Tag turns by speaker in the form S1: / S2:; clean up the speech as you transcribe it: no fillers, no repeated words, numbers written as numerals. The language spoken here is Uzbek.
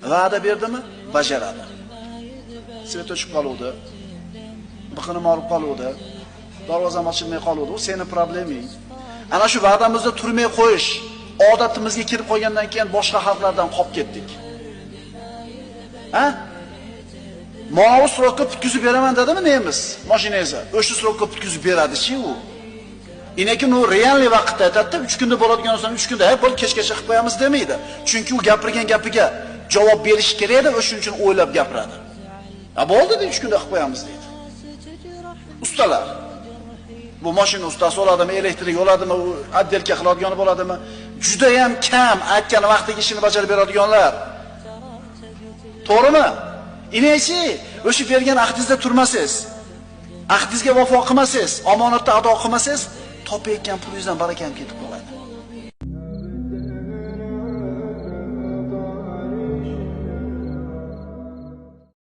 S1: Va'da berdimi? Bajaradi. Svet o'chib qoluvdi. Biqini morib qoluvdi. Darvozam ochilmay qoluvdi. U seni probleming. Ana shu va'damizda turmay qo'yish odatimizga kirib qolgandan keyin boshqa xalqlardan qolib ketdik. Ha? Mana srokka bitkizib beraman dedimi nemis? Mashinangizni. O'sha srokka bitkizib beradi-chi u. Lekin u realniy vaqtda aytadi, 3 kunda bo'ladigan narsani 3 kunda, "Hey, bo'lib kechgacha qilib qo'yamiz" demaydi. Chunki u gapirgan gapiga javob berish kerak edi, o'shuning uchun o'ylab gapiradi. "Ha, bo'ldi deb 3 kunda qilib qo'yamiz" deydi. Ustalar. Bu mashina ustasi bo'ladimi, elektrik bo'ladimi, u отделка qiladigan bo'ladimi? Juda ham kam aytgan vaqtdagi ishini bajarib beradiganlar. To'g'rimi? Inesi, o'sha bergan ahdingizda turmasangiz, ahdingizga vafo qilmasangiz, omonatni ado qilmasangiz, topayotgan pulingizdan barakam ketib qoladi.